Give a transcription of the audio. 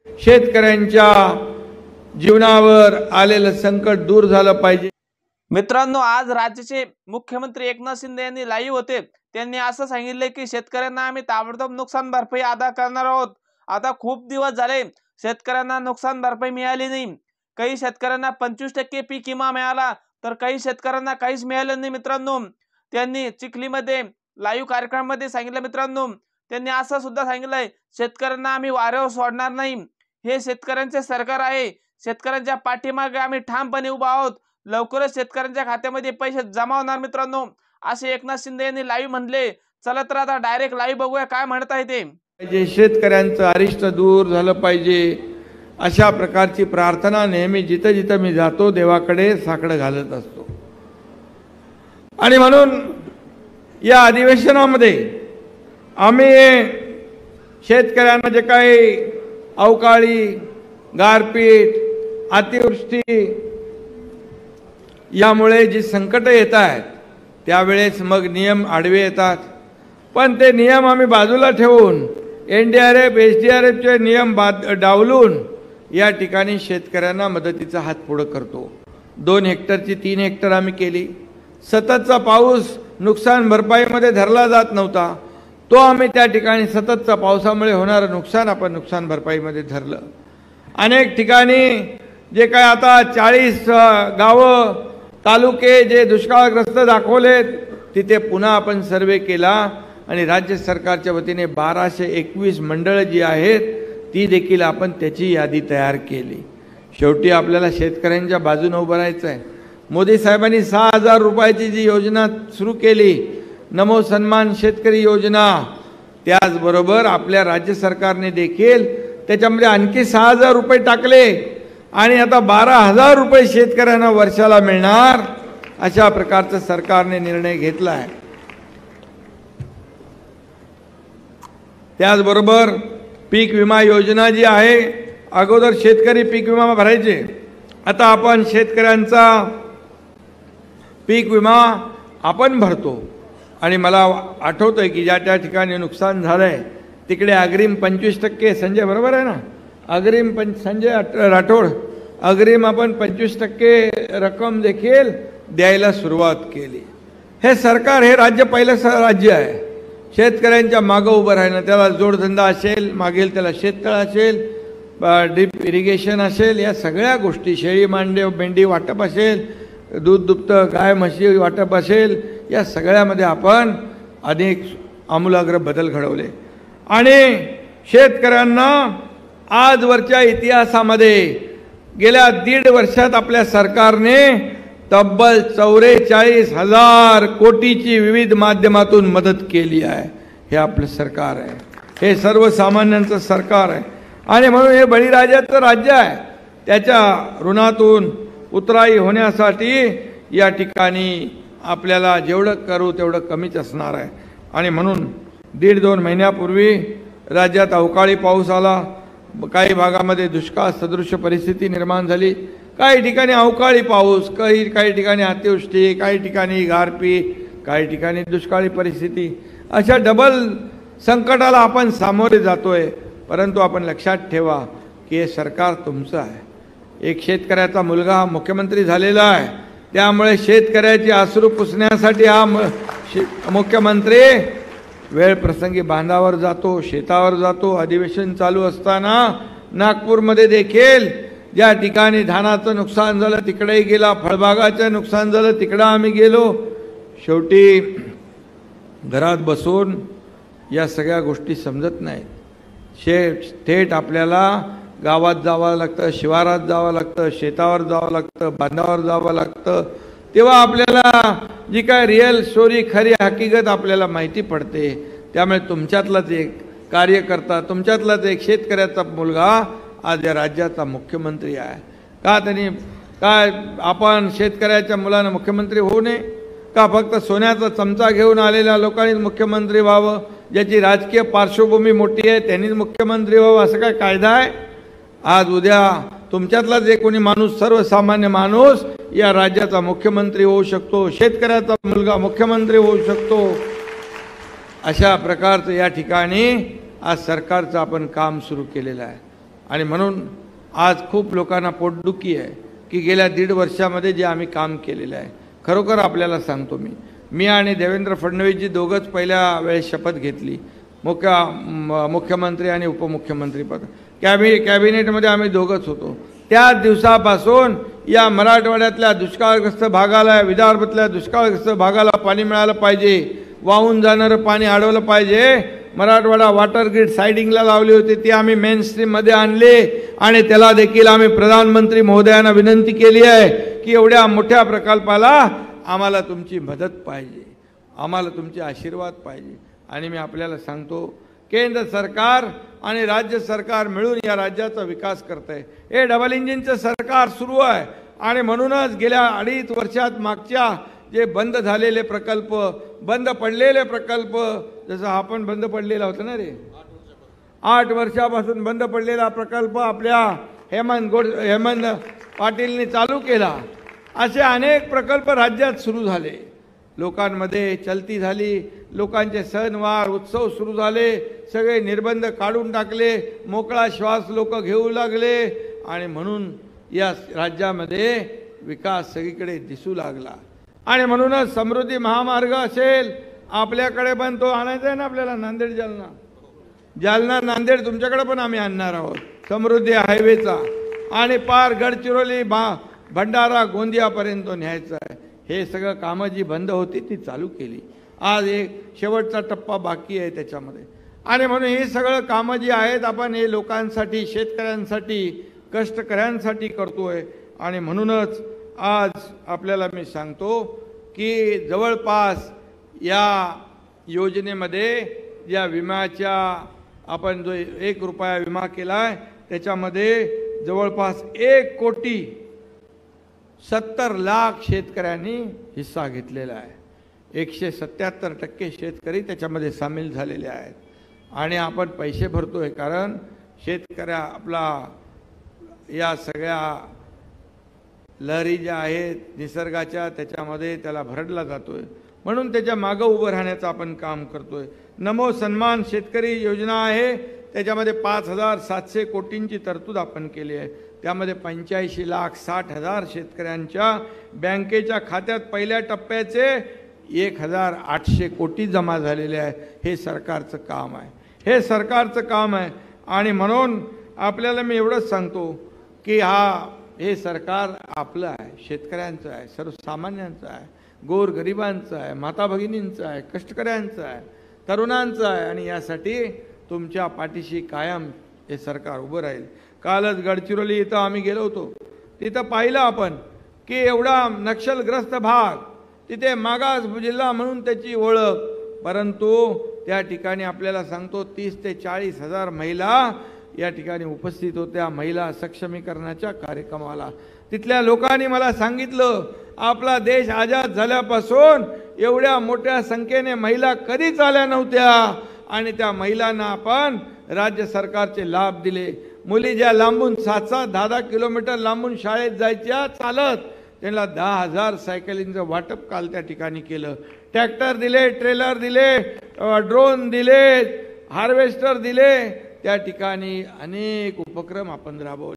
शेतकऱ्यांच्या जीवनावर आलेलं संकट दूर झालं पाहिजे। मित्रांनो, आज राज्याचे मुख्यमंत्री एकनाथ शिंदे यांनी लाईव्ह होते। त्यांनी असं सांगितले की शेतकऱ्यांना आम्ही ताबडतोब नुकसान भरपाई अदा करणार आहोत। आता खूप दिवस झाले शेतकऱ्यांना नुकसान भरपाई मिळाली नाही। काही शेतकऱ्यांना 25% पीक विमा मिळाला, तर काही शेतकऱ्यांना काहीच मिळालं नाही। मित्रांनो, त्यांनी चिखलीमध्ये लाईव्ह कार्यक्रमामध्ये सांगितलं। मित्रांनो, त्यांनी असं सुद्धा सांगितलंय, शेतकऱ्यांना आम्ही वाऱ्यावर सोडणार नाही। हे शेतकऱ्यांचे सरकार आहे, शेतकऱ्यांच्या पाठीमागे आम्ही ठामपणे उभा आहोत। लवकरच शेतकऱ्यांच्या खात्यामध्ये पैसे जमा होणार। मित्रांनो, असे एकनाथ शिंदे यांनी लाईव्ह म्हणले। चला तर आता डायरेक्ट लाईव्ह बघूया काय म्हणत आहे ते। शेतकऱ्यांचं अरिष्ट दूर झालं पाहिजे, अशा प्रकारची प्रार्थना नेहमी जिथं जिथं मी जातो देवाकडे साकडं घालत असतो। आणि म्हणून या अधिवेशनामध्ये आम्ही शेतकऱ्यांना जे काही अवकाळी, गारपीट, अतिवृष्टी यामुळे जी संकट येत आहेत त्यावेळेस मग नियम आडवे येतात, पण ते नियम आम्ही बाजूला ठेवून NDRF SDRFचे नियम डावलून या ठिकाणी शेतकऱ्यांना मदतीचा हात पुढे करतो। 2 हेक्टरची 3 हेक्टर आम्ही केली। सततचा पाऊस नुकसान भरपाईमध्ये धरला जात नव्हता, तो आम्ही त्या ठिकाणी सततच्या पावसामुळे होणारं नुकसान आपण नुकसान भरपाईमध्ये धरलं। अनेक ठिकाणी जे काय आता 40 गावं तालुके जे दुष्काळग्रस्त दाखवलेत तिथे पुन्हा आपण सर्वे केला आणि राज्य सरकारच्या वतीने 1221 मंडळं जी आहेत ती देखील आपण त्याची यादी तयार केली। शेवटी आपल्याला शेतकऱ्यांच्या बाजूने उभं राहायचं आहे। मोदी साहेबांनी 6000 रुपयाची जी योजना सुरू केली, नमो सन्मान शेतकरी योजना, त्याचबरोबर आपल्या राज्य सरकारने देखील त्याच्यामध्ये आणखी 6000 रुपये टाकले आणि आता 12000 रुपये शेतकऱ्यांना वर्षाला मिळणार, अशा प्रकारचा सरकारने निर्णय घेतला आहे। त्याचबरोबर पीक विमा योजना जी आहे, अगोदर शेतकरी पीक विमा भरायचे, आता आपण शेतकऱ्यांचा पीक विमा आपण भरतो। आणि मला आठवतंय की ज्या त्या ठिकाणी नुकसान झालंय तिकडे अग्रिम 25%, संजय बरोबर आहे ना, अग्रिम संजय राठोड, अग्रिम आपण 25% रक्कम देखील द्यायला सुरुवात केली। हे सरकार, हे राज्य पहिलं राज्य आहे शेतकऱ्यांच्या मागं उभं राहणं। त्याला जोडधंदा असेल, मागेल त्याला शेततळ असेल, ड्रीप इरिगेशन असेल, या सगळ्या गोष्टी, शेळी मेंढी वाटप असेल, दूध दुभतं गाय म्हशी वाटप असेल, या सगळ्यामध्ये आपण अनेक आमूलाग्र बदल घडवले। आणि शेतकऱ्यांना आजवरच्या इतिहासामध्ये गेल्या 1.5 वर्षात आपल्या सरकारने तब्बल 44,000 कोटीची विविध माध्यमातून मदत केली आहे। हे आपलं सरकार आहे, हे सर्वसामान्यांचं सरकार आहे। आणि म्हणून हे बळीराजाचं राज्य आहे, त्याच्या ऋणातून उतराई होण्यासाठी या ठिकाणी आपल्याला जेवढं करू तेवढं कमीच असणार आहे। आणि म्हणून 1.5-2 महिन्यापूर्वी राज्यात अवकाळी पाऊस आला, काही भागामध्ये दुष्काळ सदृश परिस्थिती निर्माण झाली, काही ठिकाणी अवकाळी पाऊस, काही ठिकाणी अतिवृष्टी, काही ठिकाणी गारपीट, काही ठिकाणी दुष्काळी परिस्थिती, अशा डबल संकटाला आपण सामोरे जातोय। परंतु आपण लक्षात ठेवा की हे सरकार तुमचं आहे। एक शेतकऱ्याचा मुलगा मुख्यमंत्री झालेला आहे, त्यामुळे शेतकऱ्याची अश्रू पुसण्यासाठी हा मुख्यमंत्री वेळ प्रसंगी बांधावर जातो, शेतावर जातो। अधिवेशन चालू असताना नागपूरमध्ये देखील ज्या ठिकाणी धानाचं नुकसान झालं तिकडेही गेला, फळबागाचं नुकसान झालं तिकडं आम्ही गेलो। शेवटी घरात बसून या सगळ्या गोष्टी समजत नाहीत। थेट आपल्याला गावात जावं लागतं, शिवारात जावं लागतं, शेतावर जावं लागतं, बांधावर जावं लागतं, तेव्हा आपल्याला जी काय रिअल स्टोरी, खरी हकीकत आपल्याला माहिती पडते। त्यामुळे तुमच्यातलाच एक कार्यकर्ता, तुमच्यातलाच एक शेतकऱ्याचा मुलगा आज या राज्याचा मुख्यमंत्री आहे। का त्यांनी काय आपण शेतकऱ्याच्या मुलानं मुख्यमंत्री होऊ नये का? फक्त सोन्याचा चमचा घेऊन आलेल्या लोकांनीच मुख्यमंत्री व्हावं, ज्याची राजकीय पार्श्वभूमी मोठी आहे त्यांनीच मुख्यमंत्री व्हावं असं काय कायदा आहे? आज उद्या तुमच्यातलाच एक कोणी माणूस, सर्वसामान्य माणूस या राज्याचा मुख्यमंत्री होऊ शकतो, शेतकऱ्याचा मुलगा मुख्यमंत्री होऊ शकतो। अशा प्रकारचं या ठिकाणी आज सरकारचं आपण काम सुरू केलेलं आहे। आणि म्हणून आज खूप लोकांना पोटदुखी आहे की गेल्या 1.5 वर्षामध्ये जे आम्ही काम केलेलं आहे, खरोखर आपल्याला सांगतो मी आणि देवेंद्र फडणवीसजी दोघंच पहिल्या वेळेस शपथ घेतली, मुख्यमंत्री आणि उपमुख्यमंत्री पद कॅबिनेटमध्ये आम्ही दोघंच होतो। त्या दिवसापासून या मराठवाड्यातल्या दुष्काळग्रस्त भागाला, विदर्भातल्या दुष्काळग्रस्त भागाला पाणी मिळालं पाहिजे, वाहून जाणारं पाणी अडवलं पाहिजे। मराठवाडा वॉटर ग्रीड सायडिंगला लावली होती, ती आम्ही मेन स्ट्रीममध्ये आणली आणि त्याला देखील आम्ही प्रधानमंत्री महोदयांना विनंती केली आहे की एवढ्या मोठ्या प्रकल्पाला आम्हाला तुमची मदत पाहिजे, आम्हाला तुमचे आशीर्वाद पाहिजे। आणि मी आपल्याला सांगतो, केंद्र सरकार आणि राज्य सरकार मिळून या राज्याचा विकास करतंय। हे डबल इंजिनचं सरकार सुरू आहे आणि म्हणूनच गेल्या 2.5 वर्षात मागच्या जे बंद झालेले प्रकल्प, बंद पडलेले प्रकल्प, जसं हा पण बंद पडलेला होता ना रे, 8 वर्षापासून बंद पडलेला प्रकल्प आपल्या हेमंत पाटीलने चालू केला। असे अनेक प्रकल्प राज्यात सुरू झाले, लोकांमध्ये चलती झाली, लोकांचे सणवार उत्सव सुरू झाले, सगळे निर्बंध काढून टाकले, मोकळा श्वास लोक घेऊ लागले आणि म्हणून या राज्यामध्ये विकास सगळीकडे दिसू लागला। आणि म्हणूनच समृद्धी महामार्ग असेल, आपल्याकडे पण तो आणायचा आहे ना आपल्याला, जालना नांदेड तुमच्याकडे पण आम्ही आणणार आहोत समृद्धी हायवेचा, आणि पार गडचिरोली भंडारा गोंदियापर्यंत न्यायचा आहे। हे सगळं कामं जी बंद होती ती चालू केली, आज एक शेवटचा टप्पा बाकी आहे त्याच्यामध्ये। आणि म्हणून हे सगळं कामं जी आहेत आपण हे लोकांसाठी, शेतकऱ्यांसाठी, कष्टकऱ्यांसाठी करतोय। आणि म्हणूनच आज आपल्याला मी सांगतो की जवळपास या योजनेमध्ये या विम्याच्या आपण जो 1 रुपया विमा केला आहे त्याच्यामध्ये जवळपास 1,70,00,000 शेतकऱ्यांनी हिस्सा घेतलेला आहे। 177% शेतकरी त्याच्यामध्ये सामील झालेले आहेत आणि आपण पैसे भरतोय, कारण शेतकऱ्या आपला या सगळ्या लहरी ज्या आहेत निसर्गाच्या त्याच्यामध्ये त्याला भरडला जातोय, म्हणून त्याच्या मागं उभं राहण्याचं आपण काम करतोय। नमो सन्मान शेतकरी योजना आहे, त्याच्यामध्ये 5,700 कोटींची तरतूद आपण केली आहे। त्यामध्ये 85,60,000 शेतकऱ्यांच्या बँकेच्या खात्यात पहिल्या टप्प्याचे 1,800 कोटी जमा झालेले आहे। हे सरकारचं काम आहे, हे सरकारचं काम आहे। आणि म्हणून आपल्याला मी एवढंच सांगतो की हे सरकार आपलं आहे, शेतकऱ्यांचं आहे, सर्वसामान्यांचं आहे, गोरगरिबांचं आहे, माता भगिनींचं आहे, कष्टकऱ्यांचं आहे, तरुणांचं आहे। आणि यासाठी तुमच्या पाठीशी कायम हे सरकार उभं राहील। कालच गडचिरोली इथं आम्ही गेलो होतो, तिथं पाहिलं आपण की एवढा नक्षलग्रस्त भाग, तिथे मागास जिल्हा म्हणून त्याची ओळख, परंतु त्या ठिकाणी आपल्याला सांगतो 30 ते 40 हजार महिला या ठिकाणी उपस्थित होत्या महिला सक्षमीकरणाच्या कार्यक्रमाला। तिथल्या लोकांनी मला सांगितलं, आपला देश आजाद झाल्यापासून एवढ्या मोठ्या संख्येने महिला कधीच आल्या नव्हत्या आणि त्या महिलांना आपण राज्य सरकारचे लाभ दिले। मुली ज्या लांबून 7-7, 10-10 किलोमीटर लांबून शाळेत जायच्या चालत, त्यांना 10,000 सायकलींचं वाटप काल त्या ठिकाणी केलं। ट्रॅक्टर दिले, ट्रेलर दिले, ड्रोन दिले, हार्वेस्टर दिले, त्या ठिकाणी अनेक उपक्रम आपण राबवले।